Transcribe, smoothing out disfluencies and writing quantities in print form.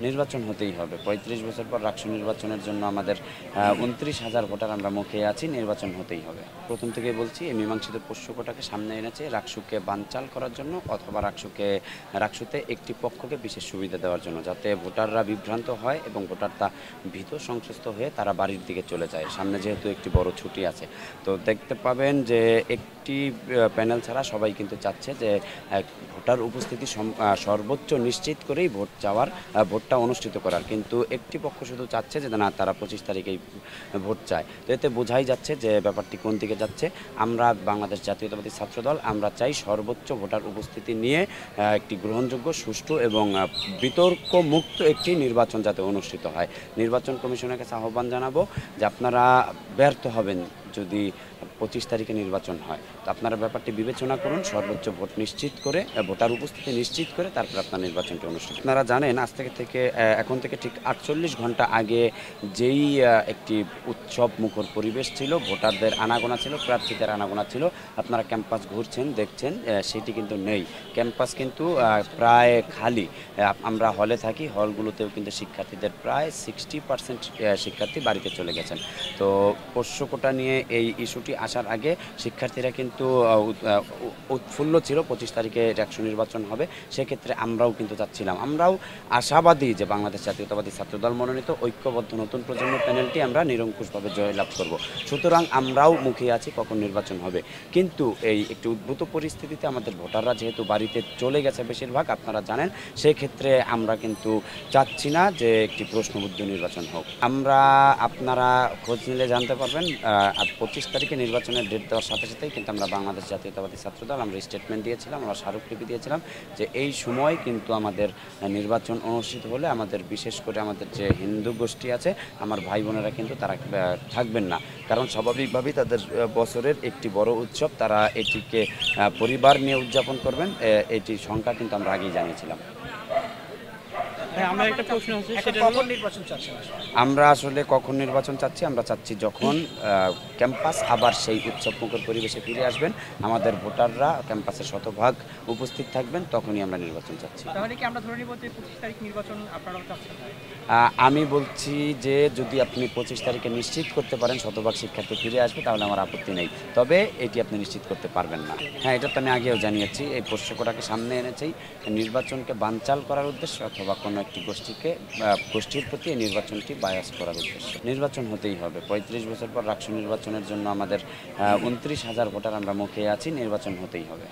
নির্বাচন হতেই হবে। ৩৫ বছর পর রাষ্ট্র নির্বাচনের জন্য আমাদের ২৯,০০০ ভোটার আমরা মুখে আছি, নির্বাচন হতেই হবে। প্রথম থেকেই বলছি এই মীমাংসিত পোষ্যকোটাকে সামনে এনেছে রাকসুকে বানচাল করার জন্য অথবা রাকসুতে একটি পক্ষকে বিশেষ সুবিধা দেওয়ার জন্য, যাতে ভোটাররা বিভ্রান্ত হয় এবং ভোটাররা ভীত সন্ত্রস্ত হয়ে তারা বাড়ির দিকে চলে যায়। সামনে যেহেতু একটি বড় ছুটি আছে, তো দেখতে পাবেন যে একটি প্যানেল ছাড়া সবাই কিন্তু চাচ্ছে যে ভোটার উপস্থিতি সর্বোচ্চ নিশ্চিত করেই ভোটটা অনুষ্ঠিত করার। কিন্তু একটি পক্ষ শুধু চাচ্ছে যে না, তারা 25 তারিখেই ভোট চায়। তো এতে বোঝাই যাচ্ছে যে ব্যাপারটি কোন দিকে যাচ্ছে। আমরা বাংলাদেশ জাতীয়তাবাদী ছাত্রদল আমরা চাই সর্বোচ্চ ভোটার উপস্থিতি নিয়ে একটি গ্রহণযোগ্য, সুষ্ঠু এবং বিতর্ক মুক্ত একটি নির্বাচন যাতে অনুষ্ঠিত হয়। নির্বাচন কমিশনের কাছে আহ্বান জানাবো যে আপনারা ব্যর্থ হবেন যদি 25 তারিখে নির্বাচন হয়। তো আপনারা ব্যাপারটি বিবেচনা করুন, সর্বোচ্চ ভোট নিশ্চিত করে, ভোটার উপস্থিতি নিশ্চিত করে তারপর আপনার নির্বাচনটি অনুষ্ঠিত। আপনারা জানেন আজ থেকে এখন থেকে ঠিক 48 ঘন্টা আগে যেই একটি উৎসব মুখর পরিবেশ ছিল, ভোটারদের আনাগোনা ছিল, প্রার্থীদের আনাগোনা ছিল, আপনারা ক্যাম্পাস ঘুরছেন দেখছেন, সেটি কিন্তু নেই। ক্যাম্পাস কিন্তু প্রায় খালি। আমরা হলে থাকি, হলগুলোতেও কিন্তু শিক্ষার্থীদের প্রায় 60% শিক্ষার্থী বাড়িতে চলে গেছেন। তো পোষ্যকোটা নিয়ে এই ইস্যুটি আসার আগে শিক্ষার্থীরা কিন্তু উৎফুল্ল ছিল 25 তারিখে রাষ্ট্র নির্বাচন হবে। সেক্ষেত্রে আমরাও কিন্তু চাচ্ছিলাম, আমরাও আশাবাদী যে বাংলাদেশ জাতীয়তাবাদী ছাত্রদল মনোনীত ঐক্যবদ্ধ নতুন প্রজন্ম প্যানেলটি আমরা নিরঙ্কুশভাবে জয়লাভ করব। সুতরাং আমরাও মুখিয়ে আছি কখন নির্বাচন হবে। কিন্তু এই একটি উদ্ভূত পরিস্থিতিতে আমাদের ভোটাররা যেহেতু বাড়িতে চলে গেছে বেশিরভাগ, আপনারা জানেন, সেক্ষেত্রে আমরা কিন্তু চাচ্ছি না যে একটি প্রশ্নবুদ্ধ নির্বাচন হোক। আপনারা খোঁজ নিলে জানতে পারবেন 25 তারিখে নির্বাচনের ডেট দেওয়ার সাথে সাথেই কিন্তু আমরা বাংলাদেশ জাতীয়তাবাদী ছাত্রদল আমরা স্টেটমেন্ট দিয়েছিলাম, আমরা স্মারকলিপি দিয়েছিলাম যে এই সময় কিন্তু আমাদের নির্বাচন অনুষ্ঠিত হলে আমাদের, বিশেষ করে আমাদের যে হিন্দু গোষ্ঠী আছে, আমার ভাই বোনেরা কিন্তু তারা থাকবেন না। কারণ স্বাভাবিকভাবেই তাদের বছরের একটি বড় উৎসব, তারা এটিকে পরিবার নিয়ে উদযাপন করবেন, এটির সংখ্যা কিন্তু আমরা আগেই জানিয়েছিলাম। আমরা একটা প্রশ্ন হচ্ছে সেটা কখন নির্বাচন চাচ্ছেন? আমরা আসলে কখন নির্বাচন চাচ্ছি, আমরা চাচ্ছি যখন ক্যাম্পাস আবার সেই উৎসবমুখর পরিবেশে ফিরে আসবেন, আমাদের ভোটাররা ক্যাম্পাসে শতভাগ উপস্থিত থাকবেন, তখনই আমরা নির্বাচন চাচ্ছি। তাহলে কি আমরা ধরে নিব যে 25 তারিখ নির্বাচন আপনারাও চাচ্ছেন? আমি বলছি যে যদি আপনি 25 তারিখে নিশ্চিত করতে পারেন শতভাগ শিক্ষার্থী ফিরে আসবে, তাহলে আমার আপত্তি নেই। তবে এটি আপনি নিশ্চিত করতে পারবেন না। হ্যাঁ, এটা তো আমি আগেও জানিয়েছি, এই পোষ্যকোটাকে সামনে এনেছেই নির্বাচনকে বানচাল করার উদ্দেশ্যে অথবা কোনো একটি গোষ্ঠীর প্রতি এই নির্বাচনটি বায়াস করার উদ্দেশ্যে। নির্বাচন হতেই হবে। 35 বছর পর রাষ্ট্র নির্বাচনের জন্য আমাদের 29,000 ভোটার আমরা মুখে আছি, নির্বাচন হতেই হবে।